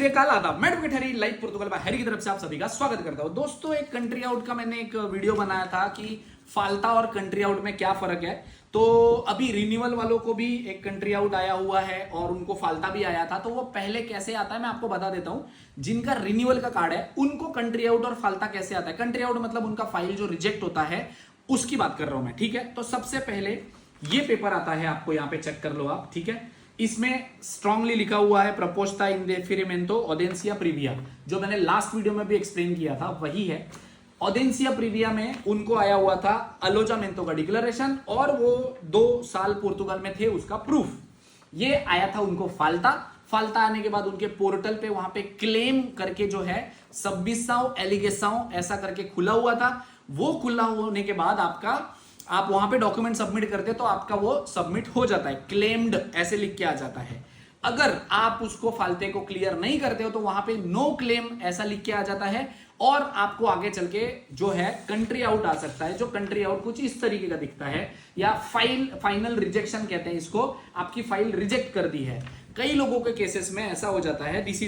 श्री अकाल, आदाब। मैं एडवोकेट हरी, लाइव पुर्तगाल बाय हरी की तरफ से आप सभी का स्वागत करता हूं। दोस्तों, एक कंट्री आउट का मैंने एक वीडियो बनाया था कि फाल्ता और कंट्री आउट में क्या फर्क है। तो अभी रिन्यूअल वालों को भी एक कंट्री आउट आया हुआ है और उनको फाल्ता भी आया था। तो वो पहले कैसे आता है मैं आपको बता देता हूं। जिनका रिन्यूअल का कार्ड है उनको कंट्री आउट और फाल्ता कैसे आता है। कंट्री आउट मतलब उनका फाइल जो रिजेक्ट होता है उसकी बात कर रहा हूं मैं, ठीक है। तो सबसे पहले ये पेपर आता है, आपको यहां पे चेक कर लो आप, ठीक है। इसमें स्ट्रांगली लिखा हुआ है प्रपोस्टा इंडेफिनिमेंटो ऑडेंसिया प्रीविया, जो मैंने लास्ट वीडियो में भी एक्सप्लेन किया था वही है। ऑडेंसिया प्रीविया में उनको आया हुआ था अलोजामेंटो का डिक्लेरेशन और वो 2 साल पुर्तगाल में थे उसका प्रूफ। ये आया था उनको फाल्ता आने के बाद उनके पोर्टल पे वहां पे क्लेम करके जो है सबमिसाओ एलिगेसाओ ऐसा करके खुला हुआ था। वो खुला होने के बाद आप वहां पे डॉक्यूमेंट सबमिट करते तो आपका वो सबमिट हो जाता है, क्लेम्ड ऐसे लिख के आ जाता है। अगर आप उसको फाल्ते को क्लियर नहीं करते हो तो वहां पे नो क्लेम ऐसा लिख के आ जाता है और आपको आगे चल के जो है कंट्री आउट आ सकता है। जो कंट्री आउट कुछ इस तरीके का दिखता है, या फाइनल रिजेक्शन कहते हैं इसको। आपकी फाइल रिजेक्ट कर दी है। कई लोगों के केसेस में ऐसा हो जाता है, दिस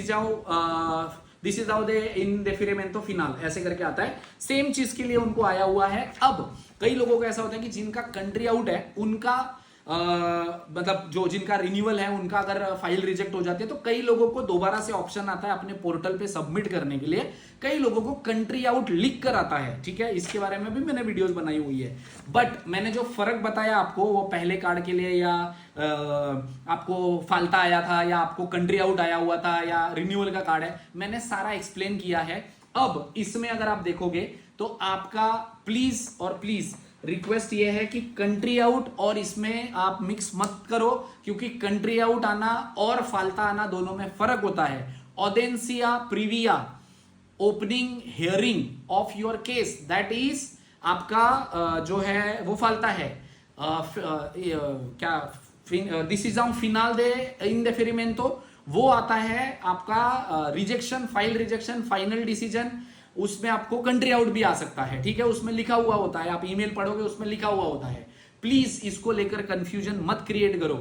इज हाउ दे इंडेफिनिमेंटो फिनाल ऐसे करके आता है। सेम चीज के लिए उनको आया हुआ है। अब कई लोगों को ऐसा होता है कि जिनका कंट्री आउट है उनका मतलब जो जिनका रिन्यूअल है उनका अगर फाइल रिजेक्ट हो जाती है तो कई लोगों को दोबारा से ऑप्शन आता है अपने पोर्टल पे सबमिट करने के लिए। कई लोगों को कंट्री आउट लिख कर आता है, ठीक है। इसके बारे में भी मैंने वीडियोस बनाई हुई है। बट मैंने जो फर्क बताया आपको वो पहले कार्ड के लिए, या आपको फाल्ता आया था या आपको कंट्री आउट आया हुआ था या रिन्यूअल का कार्ड है, मैंने सारा एक्सप्लेन किया है। अब इसमें अगर आप देखोगे तो आपका प्लीज रिक्वेस्ट ये है कि कंट्री आउट और इसमें आप मिक्स मत करो, क्योंकि कंट्री आउट आना और फाल्ता आना दोनों में फर्क होता है। ऑडेंसिया प्रीविया opening hearing of your case, that is आपका जो है वो फाल्ता है। क्या डिसीजन फिनाल दे इंडेफिनिमेंटो, वो आता है आपका rejection, file rejection, final decision. उसमें आपको कंट्री आउट भी आ सकता है, ठीक है। उसमें लिखा हुआ होता है, आप ईमेल पढ़ोगे उसमें लिखा हुआ होता है। प्लीज इसको लेकर कंफ्यूजन मत क्रिएट करो।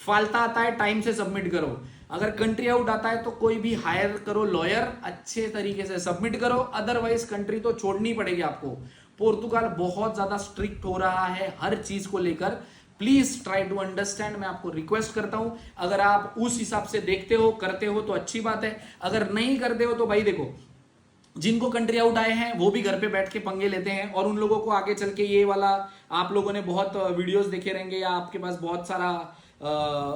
फाल्ता आता है टाइम से सबमिट करो। अगर कंट्री आउट आता है तो कोई भी हायर करो लॉयर, अच्छे तरीके से सबमिट करो। अदरवाइज कंट्री तो छोड़नी पड़ेगी आपको। पोर्तुगाल बहुत ज्यादा स्ट्रिक्ट हो रहा है हर चीज को लेकर। प्लीज ट्राई टू अंडरस्टैंड, मैं आपको रिक्वेस्ट करता हूं। अगर आप उस हिसाब से देखते हो करते हो तो अच्छी बात है। अगर नहीं करते हो तो भाई देखो, जिनको कंट्री आउट आए हैं वो भी घर पे बैठ के पंगे लेते हैं और उन लोगों को आगे चल के ये वाला, आप लोगों ने बहुत वीडियोस देखे रहेंगे या आपके पास बहुत सारा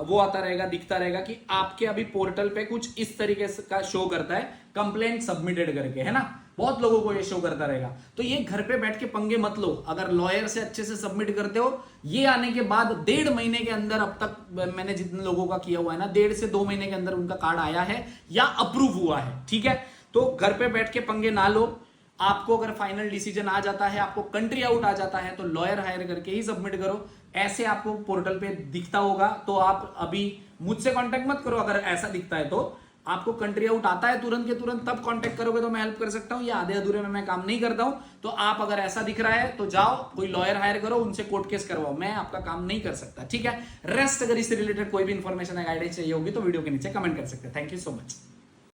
वो आता रहेगा, दिखता रहेगा कि आपके अभी पोर्टल पे कुछ इस तरीके का शो करता है, कंप्लेंट सबमिटेड करके, है ना। बहुत लोगों को ये शो करता रहेगा। तो ये घर पे बैठ के पंगे मत लो। अगर लॉयर से अच्छे से सबमिट करते हो, ये आने के बाद 1.5 महीने के अंदर, अब तक मैंने जितने लोगों का किया हुआ है ना, 1.5 से 2 महीने के अंदर उनका कार्ड आया है या अप्रूव हुआ है, ठीक है। तो घर पे बैठ के पंगे ना लो। आपको अगर फाइनल डिसीजन आ जाता है, आपको कंट्री आउट आ जाता है, तो लॉयर हायर करके ही सबमिट करो। ऐसे आपको पोर्टल पे दिखता होगा तो आप अभी मुझसे कांटेक्ट मत करो। अगर ऐसा दिखता है तो आपको कंट्री आउट आता है तुरंत के तुरंत, तब कांटेक्ट करोगे तो मैं हेल्प कर सकता हूं, या आधे अधूरे में मैं काम नहीं करता हूं। तो आप अगर ऐसा दिख रहा है तो जाओ कोई लॉयर हायर करो, उनसे कोर्ट केस करवाओ। मैं आपका काम नहीं कर सकता, ठीक है। रेस्ट अगर इससे रिलेटेड कोई भी इंफॉर्मेशन या गाइडेंस चाहिए होगी तो वीडियो के नीचे कमेंट कर सकते हैं। Thank you so much.